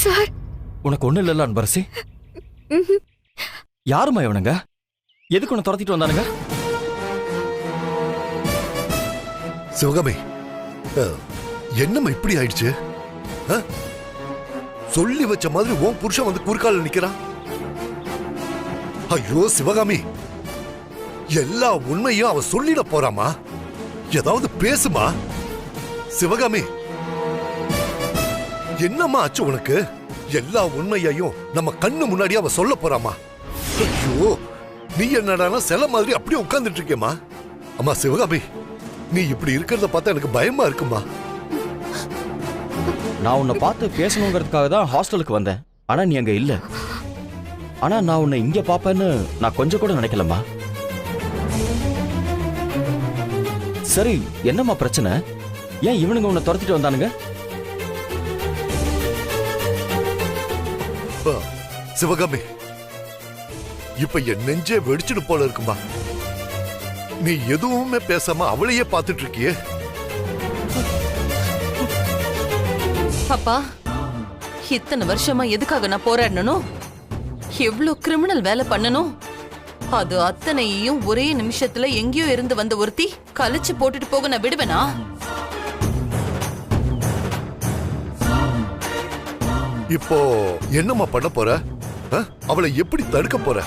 Sir, உனக்கு ஒண்ணு இல்லல்ல அன்பரசி? யாருமா இவனுங்க? எதுக்கு உன்னை துரத்திட்டு வந்தானுங்க? சிவகாமி, என்னம்மா இப்படி ஆயிடுச்சு? சொல்லி வச்ச மாதிரி உன் புருஷன் வந்து குறுக்கால நிக்கிறான். ஐயோ சிவகாமி, எல்லா உண்மையும் அவ சொல்லிட போறாமா? ஏதாவது பேசுமா? சிவகாமி, என்னம்மா ஆச்சு உனக்கு? எல்லா உண்மையையும் நம்ம கண்ணு முன்னாடி அவ சொல்ல போறாமா? ஐயோ, நீ என்னடானா சில மாதிரி அப்படியே உட்கார்ந்துட்டு இருக்கேம்மா. அம்மா சிவகாமி, நீ இப்படி இருக்கிறத பார்த்தா எனக்கு பயமா இருக்குமா? நான் உன்னை பார்த்து பேசணுங்கிறதுக்காக தான் ஹாஸ்டலுக்கு வந்தேன். ஆனா நீ அங்க இல்ல. ஆனா நான் உன்னை இங்க பாப்பேன்னு நான் கொஞ்சம் கூட நினைக்கலம்மா. சரி, என்னம்மா பிரச்சனை? ஏன் இவனுங்க உன்னை துரத்திட்டு வந்தானுங்க? சிவகாமி, இப்ப என் நெஞ்சே வெடிச்சிட்டு போல இருக்குமா. நீ எதுவுமே பேசாம அவளையே பார்த்துட்டு இருக்கியே. அப்பா, இத்தனை வருஷமா எதுக்காக நான் போராடணும்? எவ்வளவு கிரிமினல் வேலை பண்ணணும்? அது அத்தனையும் ஒரே நிமிஷத்துல எங்கேயோ இருந்து வந்த ஒருத்தி கழிச்சு போட்டுட்டு போக நான் விடுவேனா? இப்போ என்னம்மா பண்ண போற? அவளை எப்படி தடுக்க போற?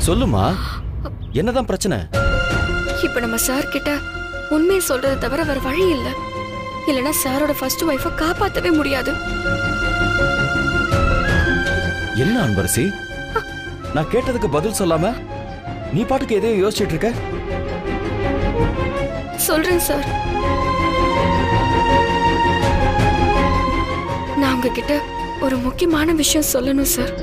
சொல்லுமா, என்னதான் பிரச்சனை? இப்ப நம்ம சார் கிட்ட உண்மையை சொல்றதை தவிர வேற வழி இல்ல. இல்லனா சாரோட ஃபர்ஸ்ட் வைஃபை காப்பாத்தவே முடியாது. என்ன அன்பரசி, நான் கேட்டதுக்கு பதில் சொல்லாம நீ பாட்டுக்கு எதையோ யோசிச்சுட்டு இருக்க? சொல்றேன் சார். நான் உங்ககிட்ட ஒரு முக்கியமான விஷயம் சொல்லணும் சார்.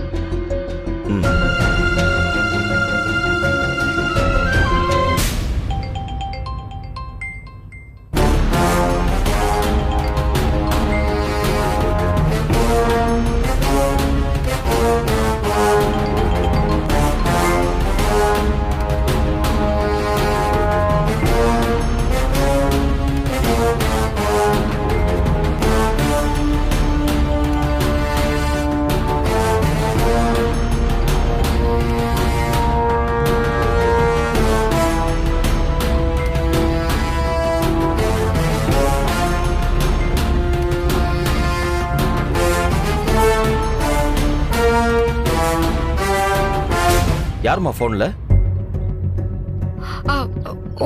யாருமா போன்ல?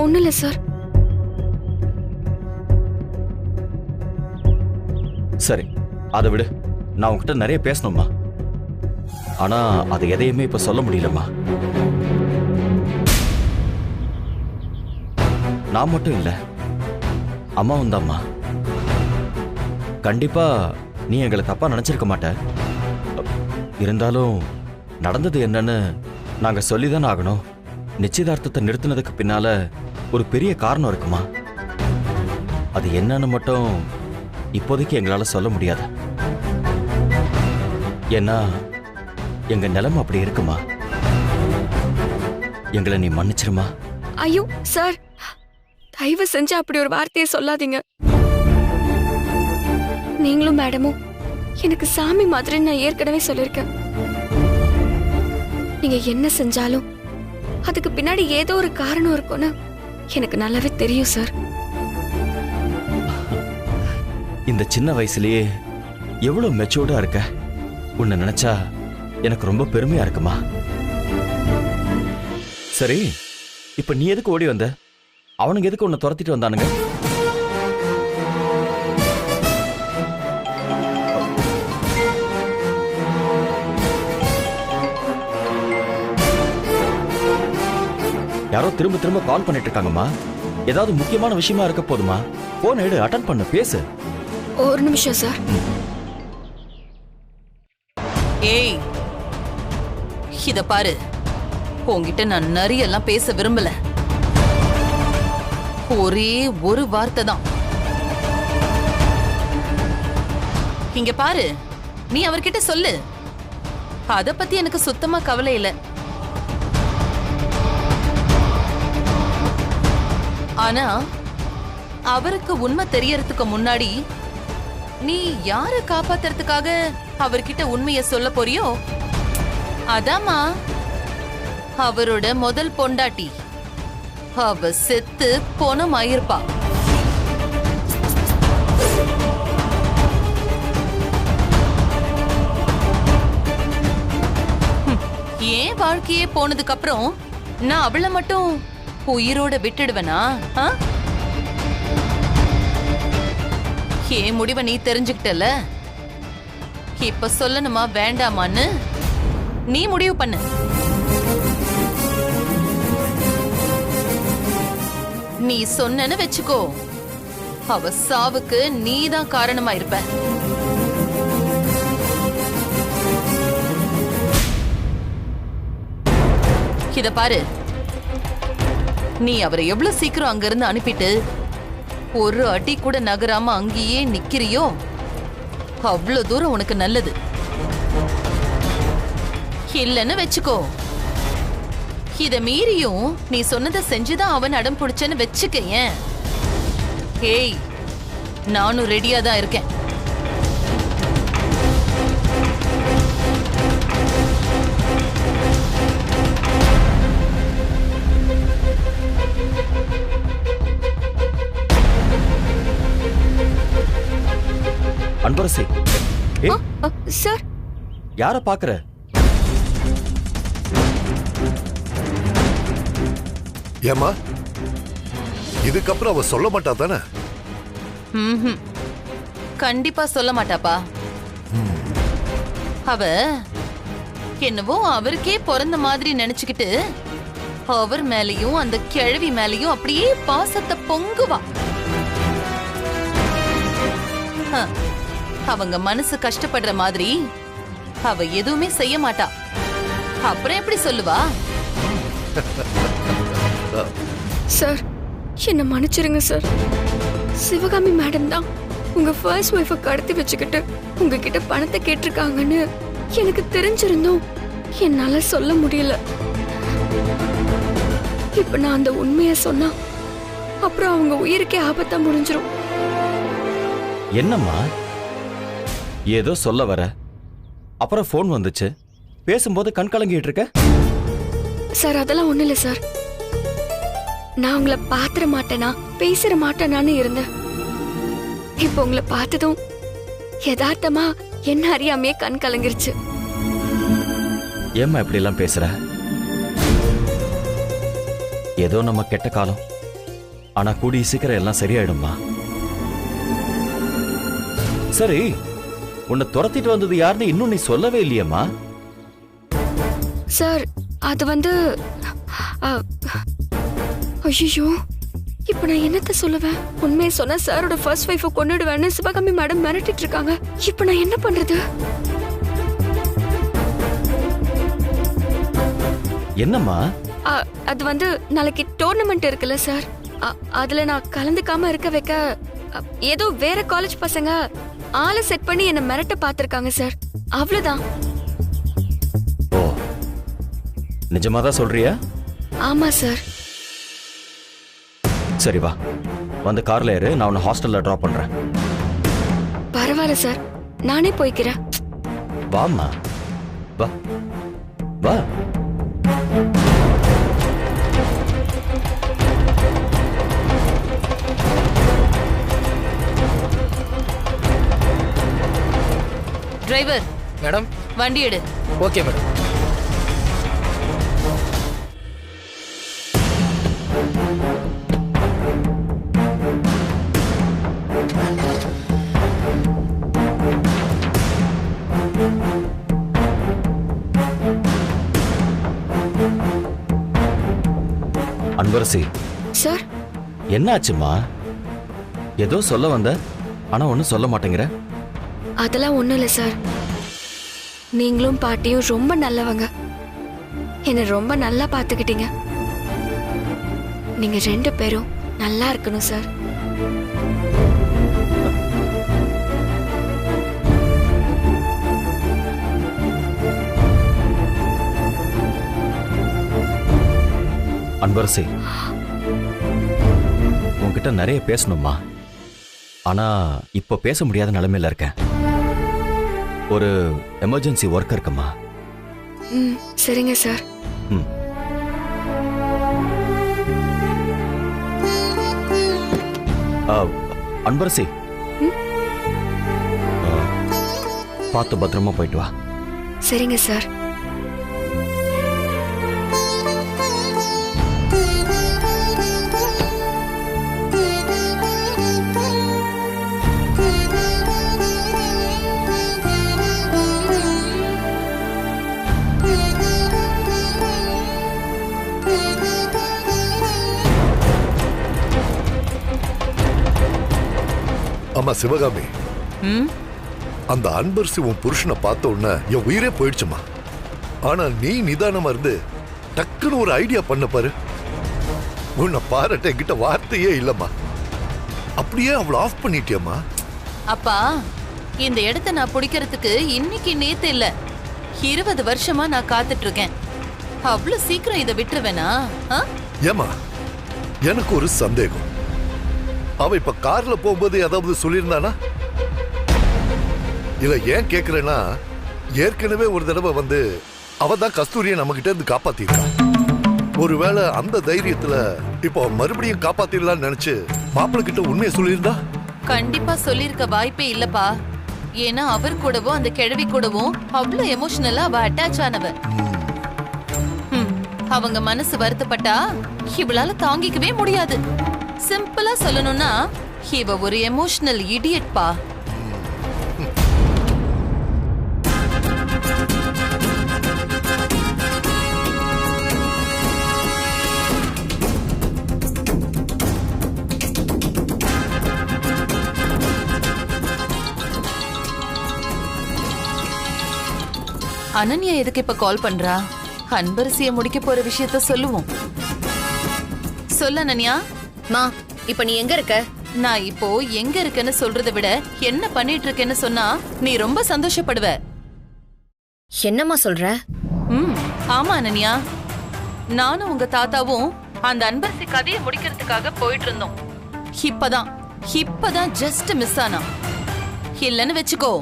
ஒண்ணும் இல்ல சார். சரி, அதை விடு. நான் உன்கிட்ட நிறைய பேசணும்மா. ஆனா அது எதையுமே இப்ப சொல்ல முடியலம்மா. நான் மட்டும் இல்ல, அம்மாவும் தான்மா. கண்டிப்பா நீ எங்களை தப்பா நினைச்சிருக்க மாட்ட. இருந்தாலும் நடந்தது என்னன்னு நாங்க சொல்லிதான் ஆகணும். நிச்சயதார்த்தத்தை நிறுத்தினதுக்கு பின்னால ஒரு பெரிய காரணம் இருக்குமா. அது என்னன்னு மட்டும் இப்போதைக்கு எங்களால சொல்ல முடியாது. ஏன்னா எங்க நிலைமை அப்படி இருக்குமா. எங்களை நீ மன்னிச்சிருமா. ஐயோ சார், தயவு செஞ்சு அப்படி ஒரு வார்த்தையை சொல்லாதீங்க. நீங்களும் மேடமும் எனக்கு சாமி மாதிரி நான் ஏற்கனவே சொல்லிருக்கேன். நீங்க என்ன செஞ்சாலும் அதுக்கு பின்னாடி ஏதோ ஒரு காரணம் இருக்கும்னு எனக்கு நல்லாவே தெரியும் சார். இந்த சின்ன வயசுலயே எவ்வளவு மெச்சூர்டா இருக்க. உன்னை நினைச்சா எனக்கு ரொம்ப பெருமையா இருக்குமா. சரி, இப்ப நீ எதுக்கு ஓடி வந்த? அவனுங்க எதுக்கு உன்னை துரத்திட்டு வந்தானுங்க? யாரோ திரும்ப திரும்ப கால் பண்ணிட்டு இருக்காங்கம்மா. ஏதாவது முக்கியமான விஷயமா இருக்க போதுமா? போன் எடு, அட்டெண்ட் பண்ண, பேசு. ஒரு நிமிஷம் சார். ஏய், இத பாரு, உன்கிட்ட நான் நிறைய எல்லாம் பேச விரும்பல. ஒரே ஒரு வார்த்தை தான். இங்க பாரு, நீ அவர்கிட்ட சொல்லு. அத பத்தி எனக்கு சுத்தமா கவலை இல்ல. ஆனா அவருக்கு உண்மை தெரியறதுக்கு முன்னாடி நீ யார காப்பாத்துறதுக்காக அவர்கிட்ட உண்மைய சொல்ல போறியோ? அதாம்மா, அவரோட முதல் பொண்டாட்டி. அவ செத்து பொணம் ஆயிருப்பா. ஏன் வாழ்க்கையே போனதுக்கு அப்புறம் நான் அவளை மட்டும் உயிரோட விட்டுடுவேனா? ஏன் முடிவை நீ தெரிஞ்சுக்கிட்டல, இப்ப சொல்லணுமா வேண்டாமான்னு நீ முடிவு பண்ணு. நீ சொன்னன்னு வெச்சுக்கோ, அவ சாவுக்கு நீதான் காரணமா இருப்ப. இத பாரு, நீ அவரை எவ்வளவு சீக்கிரம் அங்கிருந்து அனுப்பிட்டு ஒரு அடி கூட நகராம அங்கேயே நிக்கிறியோ அவ்வளவு தூரம் உனக்கு நல்லது. இல்லன்னு வெச்சுக்கோ, இத மீறியும் நீ சொன்னதை செஞ்சுதான் அவன் அடம் பிடிச்சன்னு வெச்சுக்கேன். ஏய், நானும் ரெடியா தான் இருக்கேன். அன்பரசி, சார், யார பாக்குற? ஏமா, இதுக்கப்புறம் அவ சொல்ல மாட்டா தானே? கண்டிப்பா சொல்ல மாட்டாப்பா. அவ என்னவோ அவருக்கே பிறந்த மாதிரி நினைச்சுக்கிட்டு அவர் மேலயும் அந்த கிழவி மேலயும் அப்படியே பாசத்தை பொங்குவா. அவங்க மனசு கஷ்டப்படுற மாதிரி அவ எதுவுமே செய்ய மாட்டா. அப்புறம் எப்படி சொல்லுவா? சார், என்ன மன்னிச்சிருங்க சார். சிவகாமி மேடம் தான் உங்க ஃபர்ஸ்ட் ஒய்ஃபை கடத்தி வச்சுக்கிட்டு உங்ககிட்ட பணத்தை கேட்டிருக்காங்கன்னு எனக்கு தெரிஞ்சிருந்தோம் என்னால சொல்ல முடியல. இப்ப நான் அந்த உண்மையை சொன்னா அப்புறம் அவங்க உயிருக்கே ஆபத்தா முடிஞ்சிரும். என்னம்மா ஏதோ சொல்ல வர, அப்புறம் போன் வந்துச்சு, பேசும்போது கண் கலங்கிட்டு இருக்க? சார், அதெல்லாம் ஒண்ணு இல்ல சார். நான் உங்களை பாத்திர மாட்டேனா பேசிட மாட்டேனான்னு இருந்தேன். இப்ப உங்களை பார்த்ததும் யதார்த்தமா என்ன அறியாமையே கண் கலங்கிருச்சு. ஏம்மா இப்படி எல்லாம் பேசுற? ஏதோ நம்ம கெட்ட காலம், ஆனா கூடிய சீக்கிரம் எல்லாம் சரியாயிடும்மா. சரி, உன்னை துரத்திட்டு வந்தது யாருன்னு இன்னும் நீ சொல்லவே இல்லையம்மா. சார், அது வந்து ஐயோ, இப்ப நான் என்னத்த சொல்லுவேன்? உண்மையை சொன்னா சாரோட ஃபர்ஸ்ட் வைஃபை கொன்னுடுவேன்னு சிவகாமி மேடம் மிரட்டிட்டு இருக்காங்க. இப்ப நான் என்ன பண்றது? என்னம்மா? அது வந்து நாளைக்கு டோர்னமெண்ட் இருக்குல்ல சார், அதுல நான் கலந்துக்காம இருக்க வைக்க ஏதோ வேற காலேஜ் பசங்க ஆளை செட் பண்ணி என்ன மிரட்ட பாத்திருக்காங்க சார். அவ்வளவுதான். ஓ, நிஜமாதான் சொல்றியா? ஆமா சார். சரி வா, வந்து கார்ல ஏறு, நான் உன்னை ஹாஸ்டல்ல டிராப் பண்றேன். பரவாயில்ல சார், நானே போய்க்கிறேன். வாம்மா, வா வா. டிரைவர் மேடம், வண்டி எடு. Okay madam. அன்பரசி சார், என்னாச்சுமா? ஏதோ சொல்ல வந்த, ஆனா ஒன்னும் சொல்ல மாட்டேங்கிற. அதெல்லாம் ஒண்ணும் இல்ல சார். நீங்களும் பாட்டியும் ரொம்ப நல்லவங்க. என்ன ரொம்ப நல்லா பாத்துக்கிட்டீங்க. நீங்க 2 பேரும் நல்லா இருக்கணும் சார். அன்பரசி, உன்கிட்ட நிறைய பேசணுமா, ஆனா இப்போ பேச முடியாத நிலைமையில இருக்கேன். ஒரு எமர்ஜென்சி ஒர்க் இருக்குமா. ம், சரிங்க சார். ம். அன்பரசி, பார்த்து பத்திரமா போயிட்டு வா. சரிங்க சார். ஆமா சிவகாமி, ம் அந்த அன்பரசி உன் புருஷனை பார்த்த உடனே என் உயிரே போயிடுச்சுமா. ஆனா நீ நிதானமா இருந்து டக்குன்னு ஒரு ஐடியா பண்ண பாரு. உன்னை பாராட்ட என்கிட்ட வார்த்தையே இல்லம்மா. அப்படியே அவளை ஆஃப் பண்ணிட்டியம்மா. அப்பா, இந்த இடத்த நான் பிடிக்கிறதுக்கு இன்னைக்கு நேத்து இல்ல, 20 வருஷமா நான் காத்துட்டு இருக்கேன். அவ்வளவு சீக்கிரம் இதை விட்டுருவேனா? ஏமா, எனக்கு ஒரு சந்தேகம். அவ இப்ப கார்ல போகும்போது ஏதாவது சொல்லியிருந்தானா? இல்ல ஏன் கேக்குறேன்னா, ஏற்கனவே ஒரு தடவை வந்து அவ தான் கஸ்தூரியை நம்ம கிட்ட இருந்து காப்பாத்திருக்கா. ஒருவேளை அந்த தைரியத்துல இப்போ மறுபடியும் காப்பாத்திடலாம்னு நினைச்சு மாப்பிள்ளை கிட்ட உண்மையை சொல்லியிருந்தா? கண்டிப்பா சொல்லிருக்க வாய்ப்பே இல்லப்பா. ஏன்னா அவர் கூடவும் அந்த கிழவி கூடவும் அவ்வளவு எமோஷனலா அவ அட்டாச் ஆனவ. அவங்க மனசு வருத்தப்பட்டா இவளால தாங்கிக்கவே முடியாது. சிம்பிளா சொல்லணும்னா இவ ஒரு எமோஷனல் இடியட் பா. அனன்யா எதுக்கு இப்ப கால் பண்றா? அன்பரசிய முடிக்க போற விஷயத்த சொல்லுவோம். சொல்ல அனன்யா. மா, இப்ப நீ எங்க இருக்க? நான் இப்போ எங்க இருக்கேன்னு சொல்றதை விட என்ன பண்ணிட்டு இருக்கேன்னு சொன்னா நீ ரொம்ப சந்தோஷப்படுவ. என்னம்மா சொல்ற? ஆமா அனன்யா, நானும் உங்க தாத்தாவும் அந்த அன்பரசி கதையை முடிக்கிறதுக்காக போயிட்டு இருந்தோம். இப்பதான் ஜஸ்ட் மிஸ் ஆனா. இல்லன்னு வெச்சுக்கோ,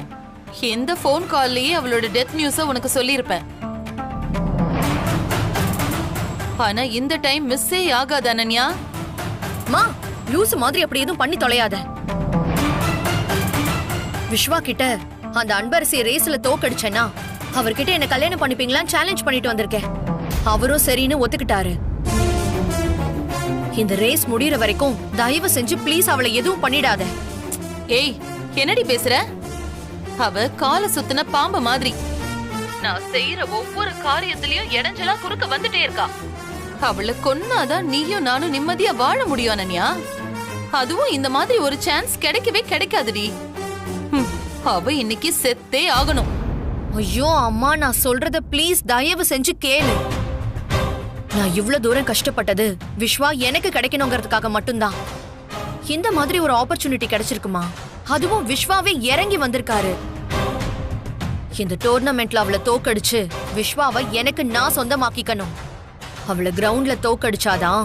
இந்த போன் கால்லயே அவளோட டெத் நியூஸ உனக்கு சொல்லியிருப்பேன். ஆனா இந்த டைம் மிஸ்ஸே ஆகாது அனன்யா. மா, லூசு மாதிரி அப்படி எதுவும் பண்ணி தொலையாத. விஸ்வா கிட்ட அந்த அன்பரசி ரேஸ்ல தோக்கடிச்சேன்னா அவர்கிட்ட என்ன கல்யாணம் பண்ணிப்பீங்களான்னு சேலஞ்ச் பண்ணிட்டு வந்திருக்கேன். அவரும் சரின்னு ஒத்துக்கிட்டாரு. இந்த ரேஸ் முடியற வரைக்கும் தயவு செஞ்சு ப்ளீஸ் அவளை எதுவும் பண்ணிடாத. ஏய், என்னடி பேசுற? அவ கால சுத்தின பாம்பு மாதிரி. நான் செய்யற ஒவ்வொரு காரியத்திலயும் இடைஞ்சலா குறுக்க வந்துட்டே இருக்கா. அவளை கொன்னாதான் நீயும் நானும் நிம்மதியா வாழ முடியும் அனன்யா. அதுவும் இந்த மாதிரி ஒரு சான்ஸ் கிடைக்கவே கிடைக்காதுடி. அவ இன்னைக்கு செத்தே ஆகணும். ஐயோ அம்மா, நான் சொல்றத ப்ளீஸ் தயவு செஞ்சு கேளு. நான் இவ்வளவு தூரம் கஷ்டப்பட்டது விஸ்வா எனக்கு கிடைக்கணுங்கிறதுக்காக மட்டும்தான். இந்த மாதிரி ஒரு ஆப்பர்ச்சுனிட்டி கிடைச்சிருக்குமா? அதுவும் விஸ்வாவே இறங்கி வந்திருக்காரு. இந்த டோர்னமெண்ட்ல அவளை தோக்கடிச்சு விஸ்வாவை எனக்கு நான் சொந்தமாக்கிக்கணும். அவளை கிரவுண்ட்ல தோக்கடிச்சாதான்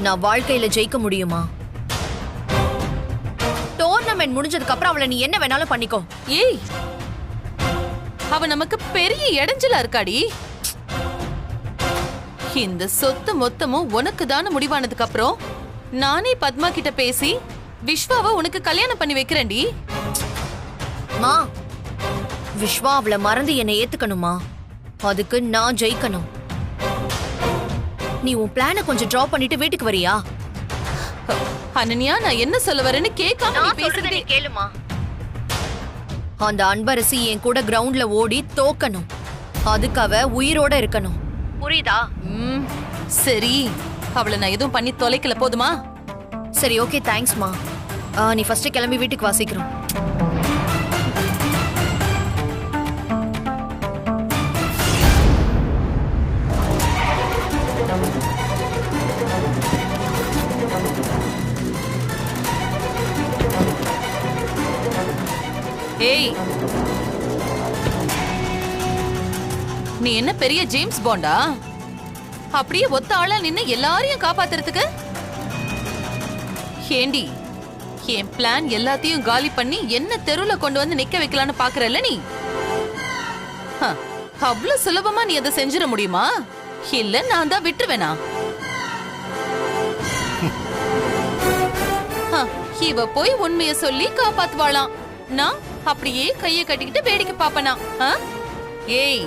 நான் வாழ்க்கையில ஜெயிக்க முடியுமா? டோர்னமெண்ட் முடிஞ்சதுக்கு அப்புறம் அவளை நீ என்ன வேணாலும் பண்ணிக்கோ. ஏய், அவ நமக்கு பெரிய இடைஞ்சலா இருக்காடி. இந்த சொத்து மொத்தமும் உனக்கு தானே முடிவானதுக்கு அப்புறம் நானே பத்மா கிட்ட பேசி விஸ்வாவை உனக்கு கல்யாணம் பண்ணி வைக்கிறேன்டி. மா, விஸ்வா அவளை மறந்து என்னை ஏத்துக்கணுமா? அதுக்கு நான் ஜெயிக்கணும். நீ உன் பிளான கொஞ்சம் டிரா பண்ணிட்டு வீட்டுக்கு வரியா? அனன்யா, நான் என்ன சொல்ல வரேன்னு கேட்காம நீ பேசுறதே கேளுமா. அந்த அன்பரசி என் கூட கிரவுண்ட்ல ஓடி தோக்கணும். அதுக்கு அவ உயிரோட இருக்கணும். புரியுதா? சரி, அவளை நான் எதுவும் பண்ணி தொலைக்கல, போதுமா? சரி, ஓகே, தேங்க்ஸ்மா. நீ ஃபர்ஸ்ட் கிளம்பி வீட்டுக்கு வாசிக்கிறோம். ஏய், நீ என்ன பெரிய ஜேம்ஸ் பாண்டா? அப்படியே ஒத்த ஆளா நின்னு எல்லாரையும் காப்பாத்துறதுக்கு? ஏண்டி என் பிளான் எல்லாத்தையும் காலி பண்ணி என்ன தெருவுல கொண்டு வந்து நிக்க வைக்கலான்னு பாக்குறல்ல நீ? அவ்வளவு சுலபமா நீ அதை செஞ்சிட முடியுமா? இல்ல நான் தான் விட்டுருவேனா? இவ போய் உண்மைய சொல்லி காப்பாத்துவாளாம். நான் அப்படியே கைய கட்டிக்கிட்டு வேடிக்கை பாப்பனா? ஏய்,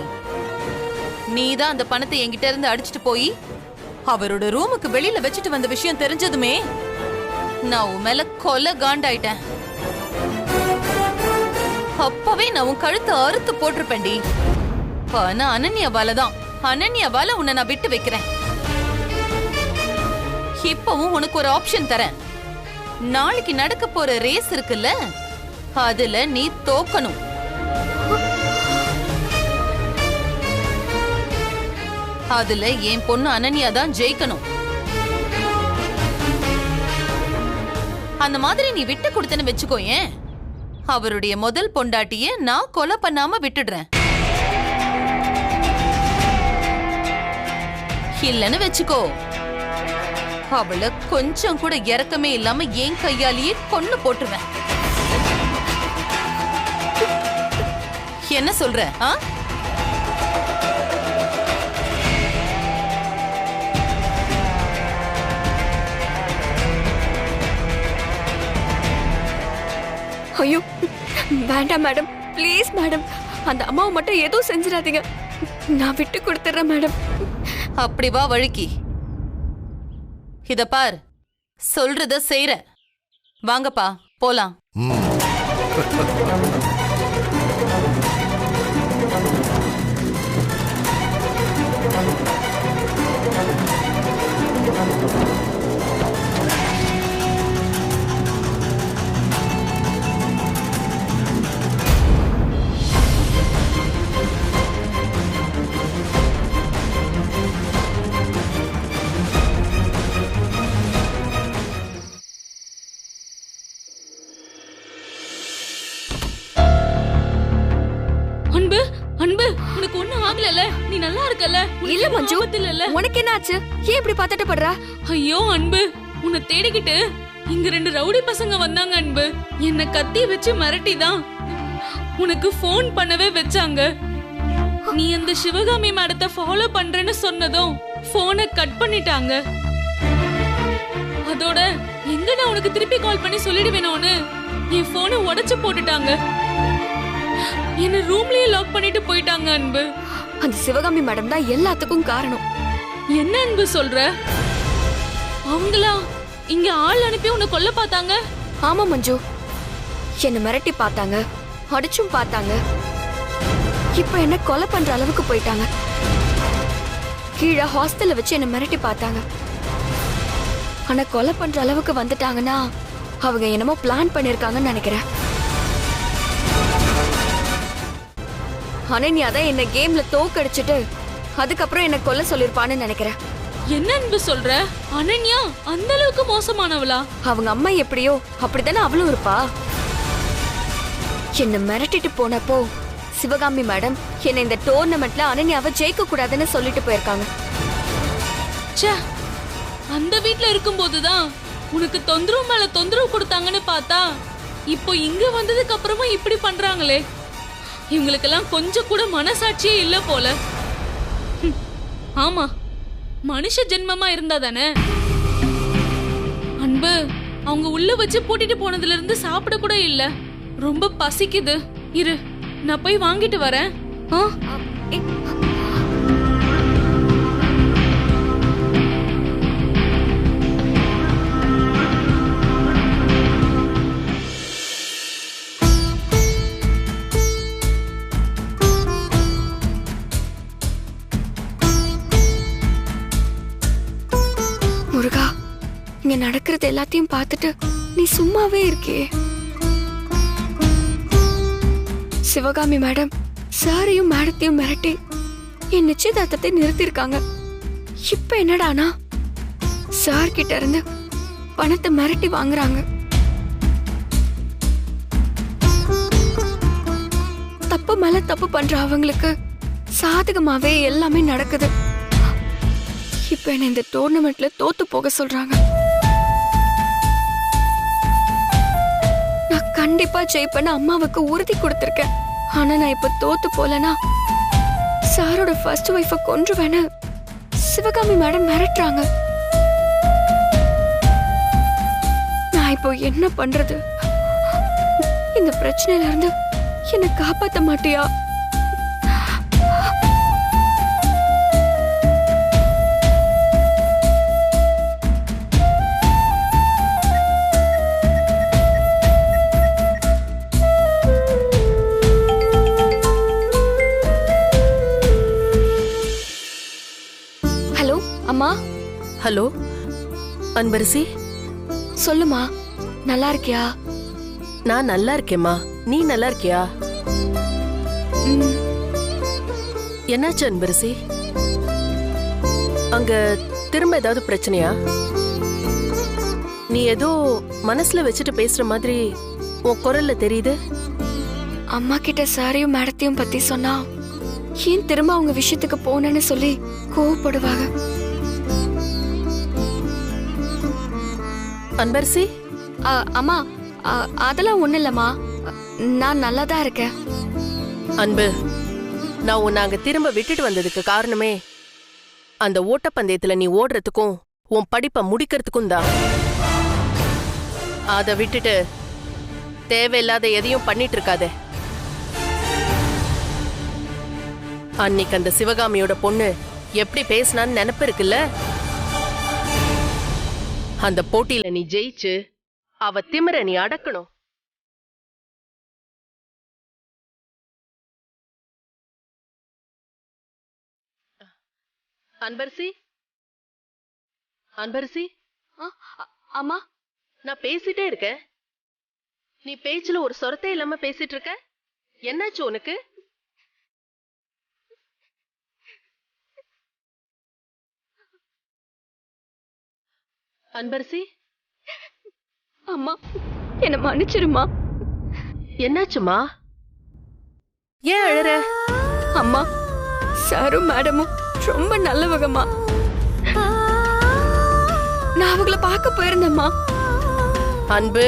நீதான் அந்த பணத்தை என்கிட்ட இருந்து அடிச்சிட்டு போய் அவரோட ரூமுக்கு வெளியில வச்சுட்டு வந்த விஷயம் தெரிஞ்சதுமே நான் உன் மேல கொலை காண்டாயிட்டேன். அப்பவே நான் உன் கழுத்தை அறுத்து போட்டிருப்பேன்டி. ஆனா அனன்யாவால உன்னை நான் விட்டு வைக்கிறேன். இப்பவும் உனக்கு ஒரு ஆப்ஷன் தரேன். நாளைக்கு நடக்க போற ரேஸ் இருக்குல்ல, அதுல நீ தோக்கணும். அதுல என் பொண்ணு அனன்யா தான் ஜெயிக்கணும். அந்த மாதிரி நீ விட்டு கொடுத்தன்னு வச்சுக்கோயேன், அவருடைய முதல் பொண்டாட்டிய நான் கொலை பண்ணாம விட்டுடுறேன். இல்லன்னு வச்சுக்கோ, அவளை கொஞ்சம் கூட இறக்கமே இல்லாம என் கையாலேயே கொன்னு போட்டுருவேன். என்ன சொல்ற? ஐயோ வேண்டாம் மேடம், ப்ளீஸ் மேடம், அந்த அம்மாவை மட்டும் எதுவும் செஞ்சிடாதீங்க. நான் விட்டு கொடுத்துறேன் மேடம். அப்படி வா வழுக்கி. இத பார், சொல்றத செய்ற. வாங்கப்பா போலாம். அன்பு அன்பு, உனக்கு ஒண்ணும் ஆகலல? நீ நல்லா இருக்கல? இல்ல மஞ்சு, உனக்கு என்ன ஆச்சு? ஏன் இப்படி பார்த்துட்டு படுற? ஐயோ அன்பு, உன்னை தேடிக்கிட்டு இங்க 2 ரவுடி பசங்க வந்தாங்க அன்பு. என்ன கத்தி வச்சு மிரட்டிதான் உனக்கு போன் பண்ணவே வச்சாங்க. நீ அந்த சிவகாமி மேடத்தை ஃபாலோ பண்றேன்னு சொன்னதும் போனை கட் பண்ணிட்டாங்க. அதோட எங்க நான் உனக்கு திருப்பி கால் பண்ணி சொல்லிடுவேனோன்னு என் போனை உடைச்சு போட்டுட்டாங்க. என்ன ரூம்லயே லாக் பண்ணிட்டு போயிட்டாங்க அன்பு. அந்த சிவகாமி மேடம் தான் எல்லாத்துக்கும் காரணம். என்ன அன்பு சொல்ற? அவங்களா இங்க ஆள் அனுப்பி உன்னை கொல்ல பார்த்தாங்க? ஆமா மஞ்சு, என்ன மிரட்டி பார்த்தாங்க, அடிச்சும் பார்த்தாங்க. இப்ப என்ன கொலை பண்ற அளவுக்கு போயிட்டாங்க. கீழே ஹாஸ்டல்ல வச்சு என்ன மிரட்டி பார்த்தாங்க. ஆனா கொலை பண்ற அளவுக்கு வந்துட்டாங்கன்னா அவங்க என்னமோ பிளான் பண்ணிருக்காங்கன்னு நினைக்கிறேன். அனன்யா தான் என்ன கேம்ல தோக்கடிச்சிட்டு அதுக்கப்புறம் என்ன கொல்ல சொல்லிருப்பான்னு நினைக்கிறேன். என்ன அன்பு சொல்ற? அனன்யா அந்த அளவுக்கு மோசமானவளா? அவங்க அம்மா எப்படியோ அப்படித்தானே அவளும் இருப்பா. என்ன மிரட்டிட்டு போனப்போ சிவகாமி மேடம் என்ன இந்த டோர்னமெண்ட்ல அனன்யாவை ஜெயிக்க கூடாதுன்னு சொல்லிட்டு போயிருக்காங்க. ச்சே, அந்த வீட்ல இருக்கும்போதுதான் உனக்கு தொந்தரவு மேல தொந்தரவு கொடுத்தாங்கன்னு பார்த்தா இப்போ இங்க வந்ததுக்கு அப்புறமா இப்படி பண்றாங்களே. இவங்களுக்கெல்லாம் கொஞ்சம் கூட மனசாட்சியே இல்ல போல. ஆமா, மனுஷ ஜென்மமா இருந்தா தானே. அன்பு, அவங்க உள்ள வச்சு பூட்டிட்டு போனதுல இருந்து சாப்பிட கூட இல்ல. ரொம்ப பசிக்குது. இரு, நான் போய் வாங்கிட்டு வரேன். முருகா, இங்க நடக்கிறது எல்லாத்தையும் பார்த்துட்டு நீ சும்மாவே இருக்கே. சிவகாமி மேடம் சாரையும் மேடத்தையும் மிரட்டி என் நிச்சயதார்த்தத்தை நிறுத்திருக்காங்க. இப்ப என்னடானா சார் கிட்ட இருந்து பணத்தை மிரட்டி வாங்குறாங்க. தப்பு மேல தப்பு பண்ற அவங்களுக்கு சாதகமாவே எல்லாமே நடக்குது. இப்ப என்ன இந்த டோர்னமெண்ட்ல தோத்து போக சொல்றாங்க. ஜெயிப்பேன்னு அம்மாவுக்கு உறுதி கொடுத்திருக்கேன். ஆனா நான் இப்ப தோத்து போலனா சாரோட ஃபர்ஸ்ட் ஒய்ஃபை கொன்றுவேன்னு சிவகாமி மேடம் மிரட்டுறாங்க. நான் இப்போ என்ன பண்றது? இந்த பிரச்சனையில இருந்து என்னை காப்பாத்த மாட்டியா? ஹலோ அம்மா. ஹலோ அன்பரசி, சொல்லுமா, நல்லா இருக்கியா? நான் நல்லா இருக்கேம்மா. நீ நல்லா இருக்கியா? ம், என்னாச்சு அன்பரசி? அங்க திரும்ப ஏதாவது பிரச்சனையா? நீ ஏதோ மனசுல வச்சுட்டு பேசுற மாதிரி உன் குரல்ல தெரியுது. அம்மா கிட்ட சாரையும் மேடத்தையும் பத்தி சொன்னா ஏன் திரும்ப அவங்க விஷயத்துக்கு போனேன்னு சொல்லி கோவப்படுவாங்க. அன்பரசி, அம்மா, அதெல்லாம் ஒண்ணு இல்லம்மா, நான் நல்லா தான் இருக்கேன். அன்பு, நான் உன்னை அங்க திரும்ப விட்டுட்டு வந்ததுக்கு காரணமே அந்த ஓட்டப்பந்தயத்துல நீ ஓடுறதுக்கும் உன் படிப்பை முடிக்கிறதுக்கும் தான். அதை விட்டுட்டு தேவையில்லாத எதையும் பண்ணிட்டு இருக்காதே. அன்னைக்கு அந்த சிவகாமியோட பொண்ணு எப்படி பேசினான்னு நினைப்பு இருக்குல்ல? அந்த போட்டியில நீ ஜெயிச்சு அவ திமிர நீ அடக்கணும். அன்பரசி, அன்பரசி, அம்மா, நான் பேசிட்டே இருக்கேன். நீ பேச்சுல ஒரு சொரத்தே இல்லாம பேசிட்டு இருக்க. என்னாச்சு உனக்கு? அன்பரசி, அம்மா என்ன மன்னிச்சிருமா. என்னாச்சுமா? ஏன் அழற? அம்மா, சாரும் மேடமும் ரொம்ப நல்லவங்கம்மா. நான் அவங்கள பார்க்க போயிருந்தேம்மா. அன்பு,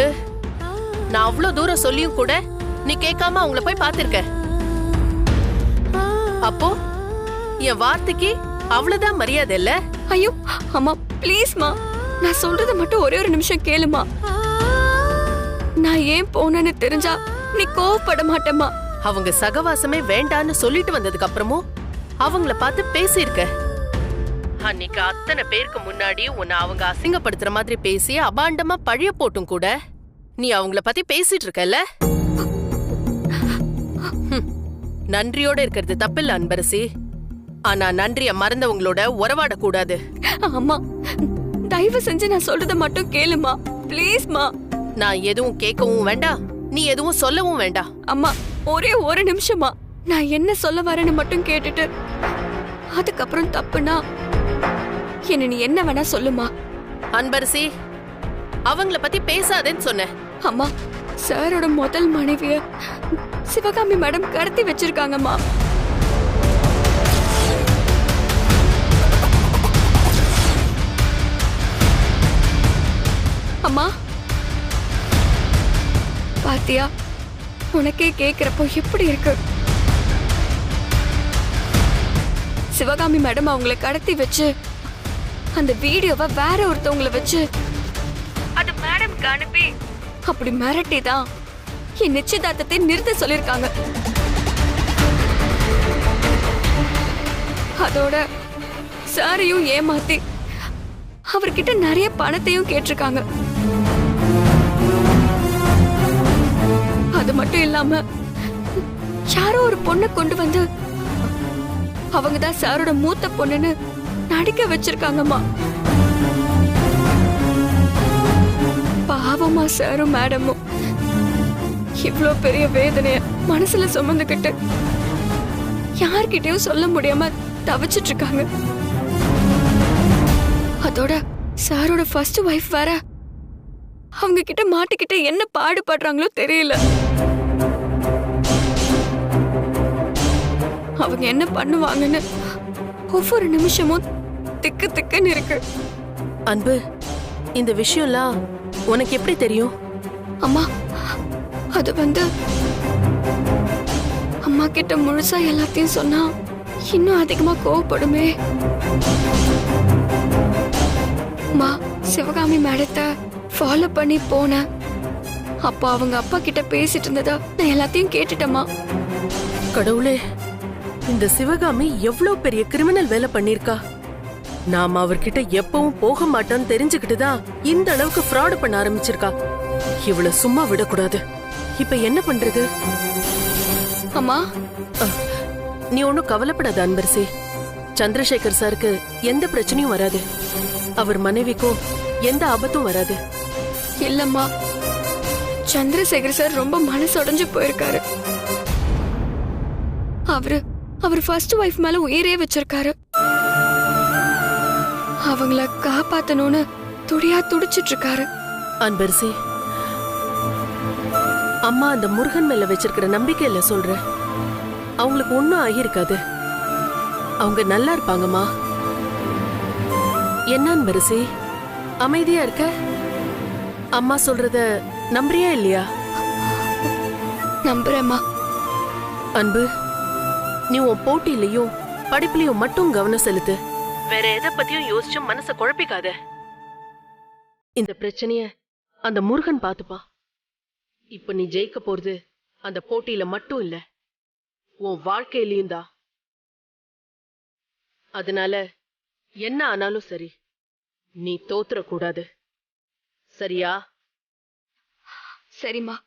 நான் அவ்வளவு தூரம் சொல்லியும் கூட நீ கேட்காம அவங்கள போய் பார்த்திருக்க. அப்போ என் வார்த்தைக்கு அவ்வளவுதான் மரியாதை இல்ல? ஐயோ அம்மா, ப்ளீஸ்மா, நான் சொல்றத மட்டும் ஒரே ஒரு நிமிஷம் கேளுமா. நான் ஏன் போனேன்னு தெரிஞ்சா நீ கோவப்பட மாட்டேம்மா. அவங்க சகவாசமே வேண்டான்னு சொல்லிட்டு வந்ததுக்கு அப்புறமும் அவங்கள பார்த்து பேசியிருக்க. அன்னைக்கு அத்தனை பேருக்கு முன்னாடி உன்னை அவங்க அசிங்கப்படுத்துற மாதிரி பேசி அபாண்டமா பழிய போட்டும் கூட நீ அவங்கள பத்தி பேசிட்டு இருக்கல. நன்றியோட இருக்கிறது தப்பில்ல அன்பரசி. ஆனா நன்றிய மறந்தவங்களோட உறவாட கூடாது. அம்மா, தயவு செஞ்சு நான் சொல்றத மட்டும் கேளுமா, ப்ளீஸ்மா. நான் எதுவும் கேட்கவும் வேண்டாம், நீ எதுவும் சொல்லவும் வேண்டாம். அம்மா, ஒரே ஒரு நிமிஷமா, நான் என்ன சொல்ல வரேன்னு மட்டும் கேட்டுட்டு அதுக்கப்புறம் தப்புனா என்ன நீ என்ன வேணா சொல்லுமா. அன்பரசி, அவங்கள பத்தி பேசாதேன்னு சொன்ன. அம்மா, சாரோட முதல் மனைவிய சிவகாமி மேடம் கடத்தி வச்சிருக்காங்கம்மா. அம்மா, பாத்தியா, உனக்கே கேக்குறப்போ எப்படி இருக்கு? சிவகாமி மேடம் அவங்கள கடத்தி வச்சு அந்த வீடியோவை வேற ஒருத்தவங்கள வச்சு அது மேடம்க்கு அனுப்பி அப்படி மிரட்டி தான் என் நிச்சயதார்த்தத்தை நிறுத்த சொல்லிருக்காங்க. அதோட சாரையும் ஏமாத்தி அவர்கிட்ட நிறைய பணத்தையும் கேட்டிருக்காங்க. அது மட்டும் இல்லாம யாரோ ஒரு பொண்ணை கொண்டு வந்து அவங்கதான் சாரோட மூத்த பொண்ணுன்னு நடிக்க வச்சிருக்காங்கம்மா. பாவமா சாரும் மேடமும் இவ்ளோ பெரிய வேதனைய மனசுல சுமந்துக்கிட்டு யார்கிட்டயும் சொல்ல முடியாம தவிச்சிட்டு இருக்காங்க. அதோட சாரோட ஃபர்ஸ்ட் வைஃப் வேற அவங்க கிட்ட மாட்டிக்கிட்டு என்ன பாடுபடுறாங்களோ தெரியல. அவங்க என்ன பண்ணுவாங்கன்னு ஒவ்வொரு நிமிஷமும் திக்கு திக்குன்னு இருக்கு. அன்பு, இந்த விஷயம்லாம் உனக்கு எப்படி தெரியும்? அம்மா, அது வந்து அம்மா கிட்ட முழுசா எல்லாத்தையும் சொன்னா இன்னும் அதிகமா கோவப்படுமே. அம்மா சிவகாமி மேடத்தை ஃபாலோ பண்ணி போனேன். அப்போ அவங்க அப்பா கிட்ட பேசிட்டு இருந்ததா நான் எல்லாத்தையும் கேட்டுட்டேம்மா. கடவுளே, இந்த சிவகாமி எவ்வளவு பெரிய கிரிமினல் வேலை பண்ணிருக்கா. நாம அவர்கிட்ட எப்பவும் போக மாட்டோம்னு தெரிஞ்சுக்கிட்டுதான் இந்த அளவுக்கு ஃப்ராட் பண்ண ஆரம்பிச்சிருக்கா. இவ்வளவு சும்மா விடக்கூடாது. இப்ப என்ன பண்றது? அம்மா நீ ஒன்னும் கவலைப்படாத அன்பரசி. சந்திரசேகர் சாருக்கு எந்த பிரச்சனையும் வராது. அவர் மனைவிக்கும் எந்த ஆபத்தும் வராது. இல்லம்மா, சந்திரசேகர் சார் ரொம்ப மனசு உடைஞ்சு போயிருக்காரு. அவர் ஃபர்ஸ்ட் வைஃப் மேல உயிரே வச்சிருக்காரு. அவங்கள காப்பாத்தணும்னு துடியா துடிச்சிட்டு இருக்காரு. அன்பரசி, அம்மா அந்த முருகன் மேல வச்சிருக்கிற நம்பிக்கையில சொல்ற. அவங்களுக்கு ஒன்னும் ஆகியிருக்காது. அவங்க நல்லா இருப்பாங்கம்மா. என்ன அன்பரசி அமைதியா இருக்க? அம்மா சொல்றத நம்புறியா இல்லையா? நம்புறேம்மா. அன்பு, நீ உன் போட்டியிலையும் படிப்புலயும் மட்டும் கவனம் செலுத்து. வேற எதை பத்தியும் யோசிச்சு மனச குழப்பிக்காத. இந்த பிரச்சனைய அந்த முருகன் பாத்துப்பா. இப்ப நீ ஜெயிக்க போறது அந்த போட்டியில மட்டும் இல்ல, உன் வாழ்க்கையிலயும் தான். அதனால என்ன ஆனாலும் சரி, நீ தோத்துறக்கூடாது. சரியா? சரிம்மா,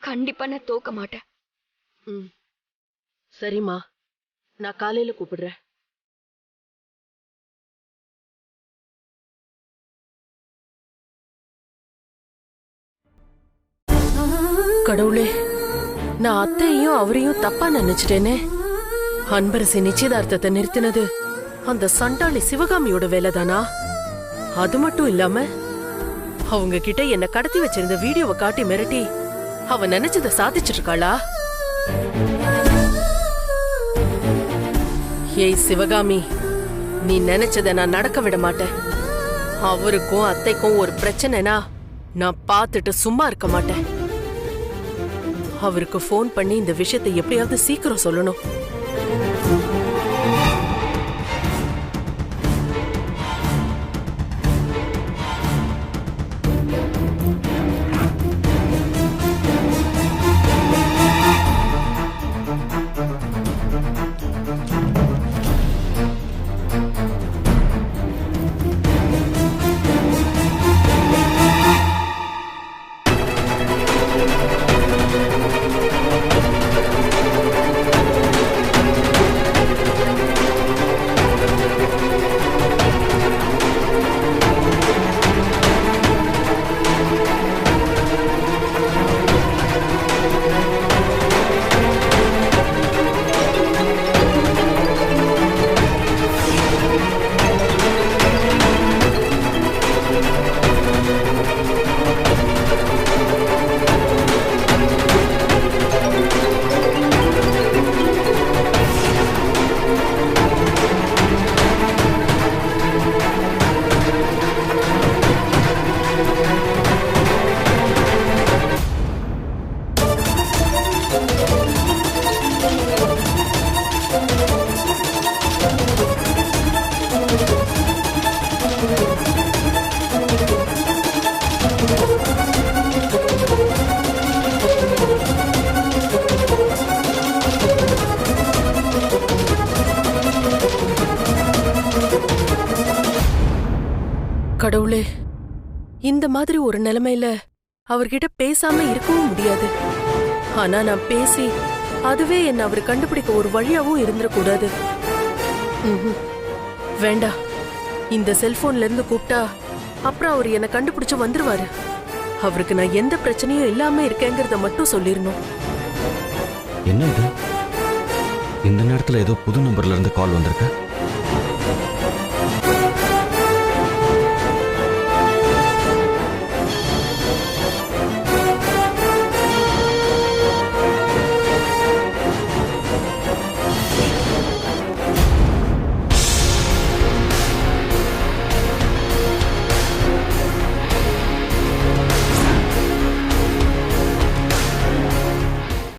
கண்டிப்பா நான் தோக்க மாட்டேன். சரிம்மா, நான் காலையில கூப்பிடுறேன். கடவுளே, நான் அத்தையும் அவரையும் தப்பா நினைச்சிட்டேனே. அன்பரசி நிச்சயதார்த்தத்தை நிறுத்தினது அந்த சண்டாளி சிவகாமியோட வேலைதானா? அது மட்டும் இல்லாம அவங்க கிட்ட என்ன கடத்தி வச்சிருந்த வீடியோவை காட்டி மிரட்டி அவ நினைச்சத சாதிச்சிட்டு இருக்காளா? ஏய் சிவகாமி, நீ நினைச்சத நான் நடக்க விட மாட்டேன். அவருக்கும் அத்தைக்கும் ஒரு பிரச்சனைனா நான் பார்த்துட்டு சும்மா இருக்க மாட்டேன். அவருக்கு போன் பண்ணி இந்த விஷயத்தை எப்படியாவது சீக்கிரம் சொல்லணும். கடவுளே, இந்த மாதிரி ஒரு நிலைமையில அவர்கிட்ட பேசாம இருக்கவும் முடியாது. ஆனா நான் பேசி அதுவே என்ன அவர் கண்டுபிடிக்க ஒரு வழியாவும் இருந்துடக்கூடாது. வேண்டாம், இந்த செல்போன்ல இருந்து கூப்பிட்டா அப்புறம் அவர் என்ன கண்டுபிடிச்சு வந்துருவாரு. அவருக்கு நான் எந்த பிரச்சனையும் இல்லாம இருக்கேங்கிறத மட்டும் சொல்லிடணும். என்ன இது? இந்த நேரத்துல ஏதோ புது நம்பர்ல இருந்து கால் வந்திருக்கு.